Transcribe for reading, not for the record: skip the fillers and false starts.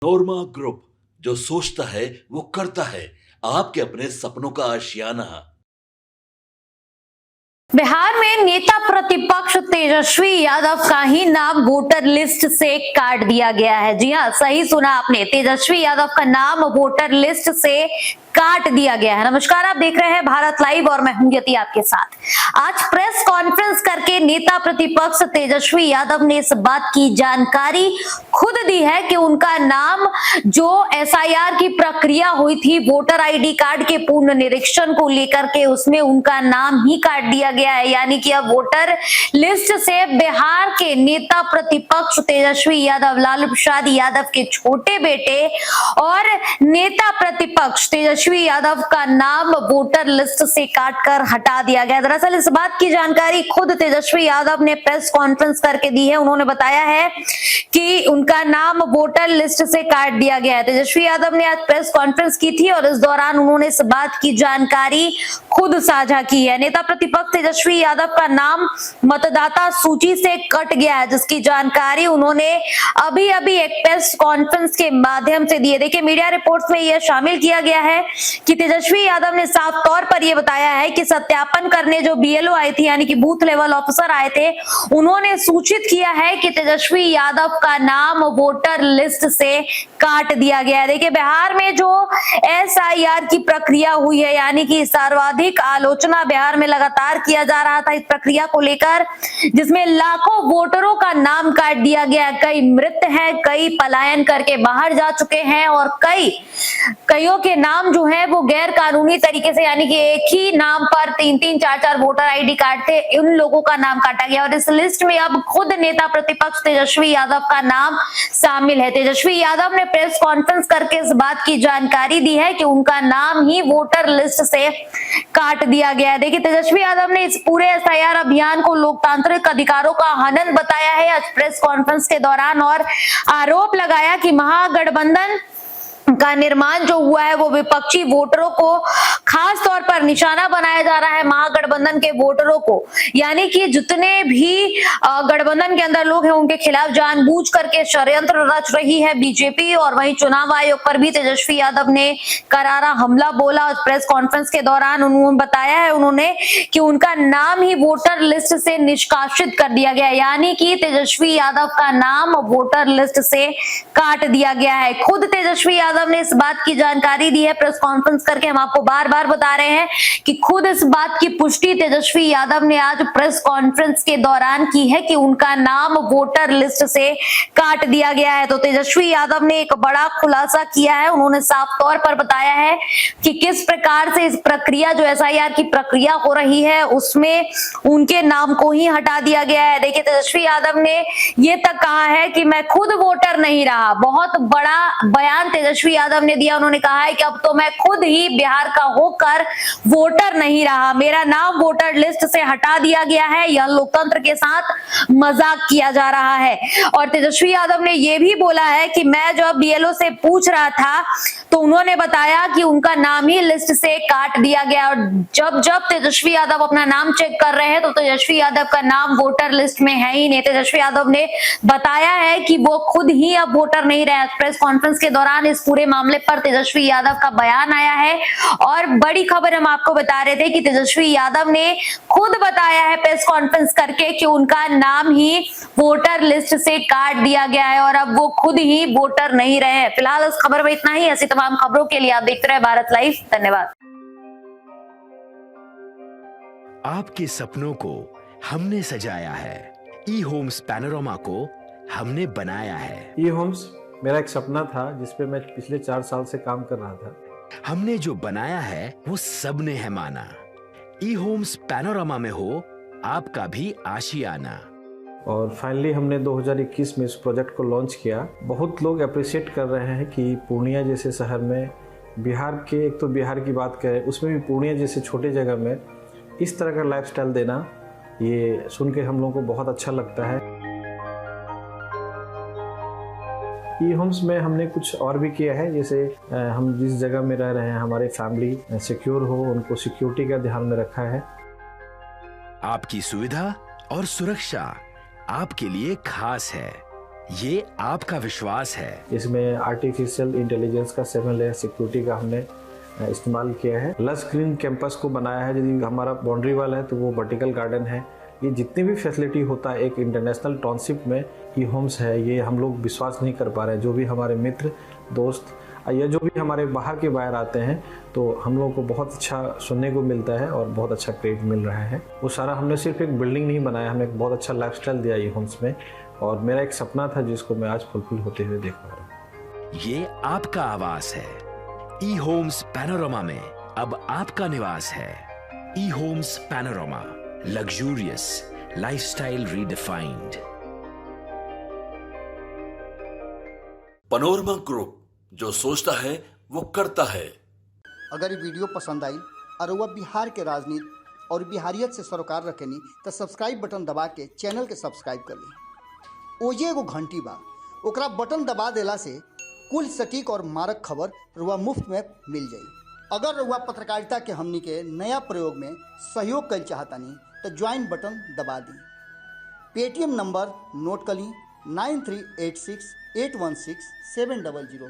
नोरमा group, जो सोचता है वो करता है। आपके अपने सपनों का आशियाना। बिहार में नेता प्रतिपक्ष तेजस्वी यादव का ही नाम वोटर लिस्ट से काट दिया गया है। जी हां, सही सुना आपने, तेजस्वी यादव का नाम वोटर लिस्ट से काट दिया गया है। नमस्कार, आप देख रहे हैं भारत लाइव और मैं हूं यति आपके साथ। आज प्रेस कॉन्फ्रेंस करके नेता प्रतिपक्ष तेजस्वी यादव ने इस बात की जानकारी खुद दी है कि उनका नाम, जो एसआईआर की प्रक्रिया हुई थी वोटर आईडी कार्ड के पूर्ण निरीक्षण को लेकर के, उसमें उनका नाम ही काट दिया गया है। यानी कि अब वोटर लिस्ट से बिहार के नेता प्रतिपक्ष तेजस्वी यादव, लालू प्रसाद यादव के छोटे बेटे और नेता प्रतिपक्ष तेजस्वी यादव का नाम वोटर लिस्ट से काटकर हटा दिया गया। दरअसल इस बात की जानकारी खुद तेजस्वी यादव ने प्रेस कॉन्फ्रेंस करके दी है। उन्होंने बताया है कि उनका नाम वोटर लिस्ट से काट दिया गया है। तेजस्वी यादव ने आज प्रेस कॉन्फ्रेंस की थी और इस दौरान उन्होंने इस बात की जानकारी खुद साझा की है। नेता प्रतिपक्ष तेजस्वी यादव का नाम मतदाता सूची से कट गया है, जिसकी जानकारी उन्होंने अभी अभी एक प्रेस कॉन्फ्रेंस के माध्यम से दी है। देखिए, मीडिया रिपोर्ट्स में यह शामिल किया गया है कि तेजस्वी यादव ने साफ तौर पर यह बताया है कि सत्यापन करने जो बीएलओ आई थी, यानी कि बूथ लेवल ऑफिसर आए थे, उन्होंने सूचित किया है कि तेजस्वी यादव का नाम वोटर लिस्ट से काट दिया गया है। देखिए, बिहार में जो एसआईआर की प्रक्रिया हुई है, यानी कि सर्वाधिक आलोचना बिहार में लगातार किया जा रहा था इस प्रक्रिया को लेकर, जिसमें लाखों वोटरों का नाम काट दिया गया। कई मृत हैं, कई पलायन करके बाहर जा चुके हैं और कईयों के नाम जो है वो गैर कानूनी तरीके से, यानी कि एक ही नाम पर 3-3, 4-4 वोटर आईडी कार्ड थे, उन लोगों का नाम काटा गया। और इस लिस्ट में अब खुद नेता प्रतिपक्ष तेजस्वी यादव का नाम शामिल है। तेजस्वी यादव ने प्रेस कॉन्फ्रेंस करके इस बात की जानकारी दी है कि उनका नाम ही वोटर लिस्ट से काट दिया गया है। देखिए, तेजस्वी यादव ने इस पूरे एसआईआर अभियान को लोकतांत्रिक अधिकारों का हनन बताया है आज प्रेस कॉन्फ्रेंस के दौरान, और आरोप लगाया कि महागठबंधन का निर्माण जो हुआ है वो विपक्षी वोटरों को खास तौर पर निशाना बनाया जा रहा है। महागठबंधन के वोटरों को, यानी कि जितने भी गठबंधन के अंदर लोग हैं उनके खिलाफ जानबूझ करके षड्यंत्र रच रही है बीजेपी। और वहीं चुनाव आयोग पर भी तेजस्वी यादव ने करारा हमला बोला। प्रेस कॉन्फ्रेंस के दौरान उन्होंने बताया है कि उनका नाम ही वोटर लिस्ट से निष्कासित कर दिया गया, यानी कि तेजस्वी यादव का नाम वोटर लिस्ट से काट दिया गया है। खुद तेजस्वी यादव ने इस बात की जानकारी दी है प्रेस कॉन्फ्रेंस करके। हम आपको बार बार बता रहे हैं कि खुद इस बात की पुष्टि तेजस्वी यादव ने आज प्रेस कॉन्फ्रेंस के दौरान की है कि उनका नाम वोटर लिस्ट से काट दिया गया है। तो तेजस्वी यादव ने एक बड़ा खुलासा किया है। उन्होंने साफ तौर पर बताया है कि किस प्रकार से इस प्रक्रिया, जो एसआईआर की प्रक्रिया हो रही है, उसमें उनके नाम को ही हटा दिया गया है। देखिए, तेजस्वी यादव ने यह तक कहा है कि मैं खुद वोटर नहीं रहा। बहुत बड़ा बयान तेजस्वी यादव ने दिया। उन्होंने कहा है कि अब तो मैं खुद ही बिहार का होकर वोटर नहीं रहा, मेरा नाम वोटर लिस्ट से हटा दिया गया है। यह लोकतंत्र के साथ मजाक किया जा रहा है। और तेजस्वी यादव ने यह भी बोला है कि मैं जब बीएलओ से पूछ रहा था तो उन्होंने बताया कि उनका नाम ही लिस्ट से काट दिया गया। और जब तेजस्वी यादव अपना नाम चेक कर रहे हैं तो तेजस्वी यादव का नाम वोटर लिस्ट में है ही नहीं। तेजस्वी यादव ने बताया है कि वो खुद ही अब वोटर नहीं रहे। प्रेस कॉन्फ्रेंस के दौरान इस पूरे मामले पर तेजस्वी यादव का बयान आया है। और बड़ी खबर हम आपको बता रहे थे कि तेजस्वी यादव ने खुद बताया है प्रेस कॉन्फ्रेंस करके कि उनका नाम ही वोटर लिस्ट से काट दिया गया है और अब वो खुद ही वोटर नहीं रहे हैं। फिलहाल इस खबर में इतना ही। ऐसी तमाम खबरों के लिए आप देखते रहे भारत लाइव। धन्यवाद। आपके सपनों को हमने सजाया है, ई होम्स पैनोरमा को हमने बनाया है। ई होम्स मेरा एक सपना था जिसपे मैं पिछले 4 साल से काम कर रहा था। हमने जो बनाया है वो सबने है माना। ई होम्स पैनोरमा में हो आपका भी आशियाना। और फाइनली हमने 2021 में इस प्रोजेक्ट को लॉन्च किया। बहुत लोग अप्रिशिएट कर रहे हैं कि पूर्णिया जैसे शहर में, बिहार के, एक तो बिहार की बात करें उसमें भी पूर्णिया जैसे छोटे जगह में इस तरह का लाइफस्टाइल देना, ये सुन के हम लोगों को बहुत अच्छा लगता है। ई होम्स में हमने कुछ और भी किया है, जैसे हम जिस जगह में रह रहे हैं हमारे फैमिली सिक्योर हो, उनको सिक्योरिटी का ध्यान में रखा है। आपकी सुविधा और सुरक्षा आपके लिए खास है। ये आपका विश्वास है। इसमें आर्टिफिशियल इंटेलिजेंस का 7 लेयर सिक्योरिटी का हमने इस्तेमाल किया है। लश ग्रीन कैंपस को बनाया है। यदि हमारा बाउंड्री वाल है तो वो वर्टिकल गार्डन है। ये जितनी भी फैसिलिटी होता है एक इंटरनेशनल टाउनशिप में ई होम्स है, ये हम लोग विश्वास नहीं कर पा रहे हैं। जो भी हमारे मित्र दोस्त या जो भी हमारे बाहर के बाहर आते हैं तो हम लोगों को बहुत अच्छा सुनने को मिलता है और बहुत अच्छा क्रेडिट मिल रहा है। वो सारा हमने सिर्फ एक बिल्डिंग नहीं बनाया, हमने एक बहुत अच्छा लाइफस्टाइल दिया ई होम्स में, और मेरा एक सपना था जिसको मैं आज फुलफिल होते हुए देख पा रहा हूँ। ये आपका आवास है। ई होम्स पैनोरामा में अब आपका निवास है। E Homes Panorama, luxurious lifestyle redefined. Panorama Group, जो सोचता है वो करता है। अगर ये वीडियो पसंद आई और वह बिहार के राजनीति और बिहारियत से सरोकार रखेनी तो सब्सक्राइब बटन दबा के चैनल के सब्सक्राइब कर ली। ओजे एगो घंटी बा, ओकरा बटन दबा देला से कुल सटीक और मारक खबर रुआ मुफ्त में मिल जाई। अगर रुआ पत्रकारिता के हमनी के नया प्रयोग में सहयोग कर चाहतानी तो ज्वाइन बटन दबा दी। पेटीएम नंबर नोट कर ली 9386816700।